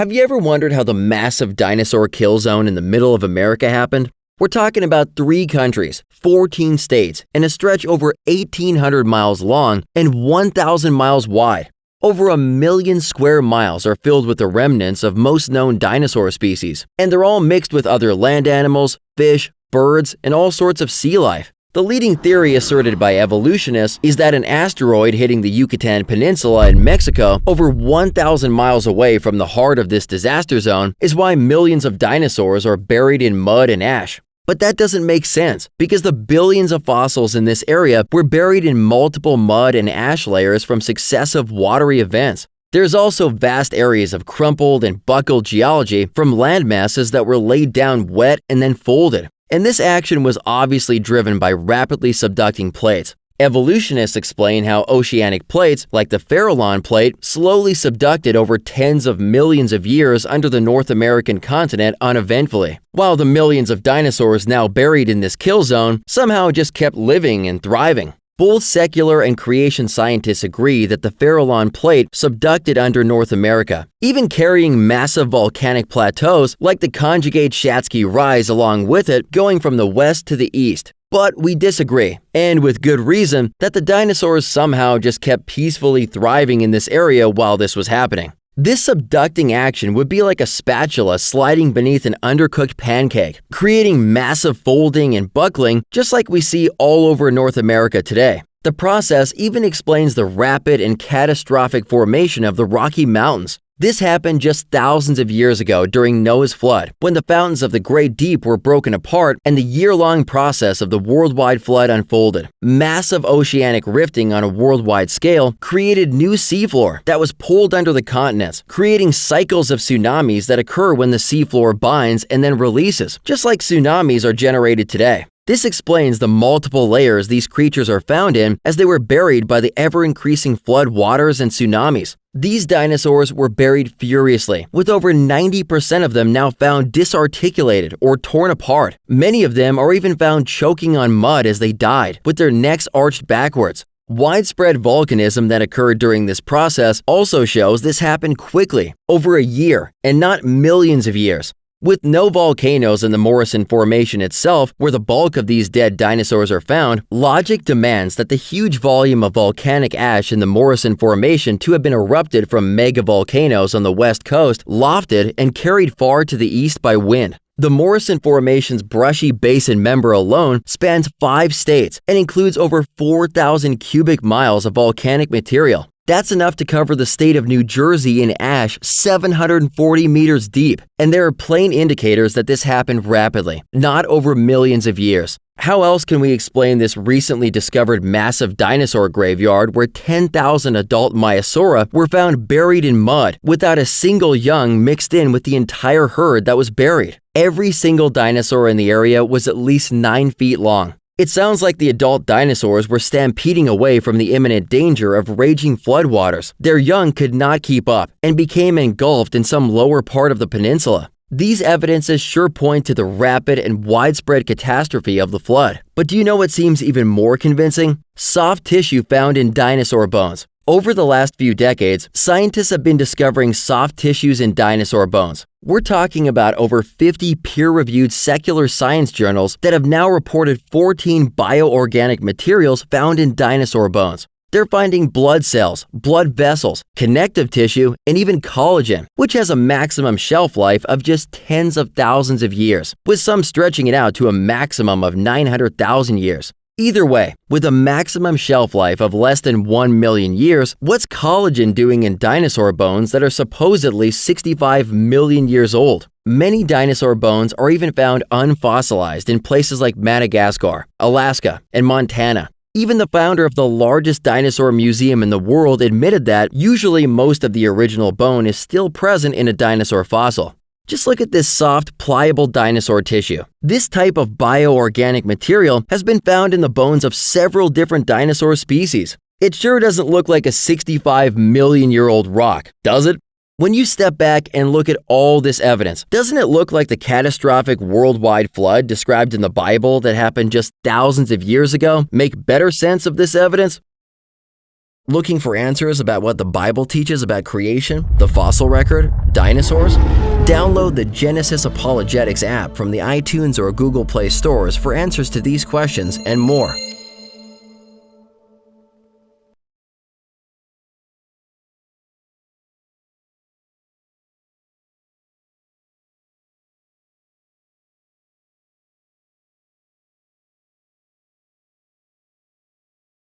Have you ever wondered how the massive dinosaur kill zone in the middle of America happened? We're talking about 3 countries, 14 states, and a stretch over 1,800 miles long and 1,000 miles wide. Over 1,000,000 square miles are filled with the remnants of most known dinosaur species, and they're all mixed with other land animals, fish, birds, and all sorts of sea life. The leading theory asserted by evolutionists is that an asteroid hitting the Yucatan Peninsula in Mexico, over 1,000 miles away from the heart of this disaster zone, is why millions of dinosaurs are buried in mud and ash. But that doesn't make sense, because the billions of fossils in this area were buried in multiple mud and ash layers from successive watery events. There's also vast areas of crumpled and buckled geology from land masses that were laid down wet and then folded. And this action was obviously driven by rapidly subducting plates. Evolutionists explain how oceanic plates, like the Farallon plate, slowly subducted over tens of millions of years under the North American continent uneventfully, while the millions of dinosaurs now buried in this kill zone somehow just kept living and thriving. Both secular and creation scientists agree that the Farallon plate subducted under North America, even carrying massive volcanic plateaus like the conjugate Shatsky Rise along with it, going from the west to the east. But we disagree, and with good reason, that the dinosaurs somehow just kept peacefully thriving in this area while this was happening. This subducting action would be like a spatula sliding beneath an undercooked pancake, creating massive folding and buckling just like we see all over North America today. The process even explains the rapid and catastrophic formation of the Rocky Mountains. This happened just thousands of years ago during Noah's flood, when the fountains of the Great Deep were broken apart and the year-long process of the worldwide flood unfolded. Massive oceanic rifting on a worldwide scale created new seafloor that was pulled under the continents, creating cycles of tsunamis that occur when the seafloor binds and then releases, just like tsunamis are generated today. This explains the multiple layers these creatures are found in as they were buried by the ever-increasing flood waters and tsunamis. These dinosaurs were buried furiously, with over 90% of them now found disarticulated or torn apart. Many of them are even found choking on mud as they died, with their necks arched backwards. Widespread volcanism that occurred during this process also shows this happened quickly, over a year, and not millions of years. With no volcanoes in the Morrison Formation itself, where the bulk of these dead dinosaurs are found, logic demands that the huge volume of volcanic ash in the Morrison Formation to have been erupted from megavolcanoes on the west coast, lofted and carried far to the east by wind. The Morrison Formation's brushy basin member alone spans 5 states and includes over 4,000 cubic miles of volcanic material. That's enough to cover the state of New Jersey in ash 740 meters deep, and there are plain indicators that this happened rapidly, not over millions of years. How else can we explain this recently discovered massive dinosaur graveyard where 10,000 adult Maiasaura were found buried in mud without a single young mixed in with the entire herd that was buried? Every single dinosaur in the area was at least 9 feet long. It sounds like the adult dinosaurs were stampeding away from the imminent danger of raging floodwaters. Their young could not keep up and became engulfed in some lower part of the peninsula. These evidences sure point to the rapid and widespread catastrophe of the flood. But do you know what seems even more convincing? Soft tissue found in dinosaur bones. Over the last few decades, scientists have been discovering soft tissues in dinosaur bones. We're talking about over 50 peer-reviewed secular science journals that have now reported 14 bioorganic materials found in dinosaur bones. They're finding blood cells, blood vessels, connective tissue, and even collagen, which has a maximum shelf life of just tens of thousands of years, with some stretching it out to a maximum of 900,000 years. Either way, with a maximum shelf life of less than 1 million years, what's collagen doing in dinosaur bones that are supposedly 65 million years old? Many dinosaur bones are even found unfossilized in places like Madagascar, Alaska, and Montana. Even the founder of the largest dinosaur museum in the world admitted that usually most of the original bone is still present in a dinosaur fossil. Just look at this soft, pliable dinosaur tissue. This type of bioorganic material has been found in the bones of several different dinosaur species. It sure doesn't look like a 65 million year old rock, does it? When you step back and look at all this evidence, doesn't it look like the catastrophic worldwide flood described in the Bible that happened just thousands of years ago make better sense of this evidence? Looking for answers about what the Bible teaches about creation, the fossil record, dinosaurs? Download the Genesis Apologetics app from the iTunes or Google Play stores for answers to these questions and more.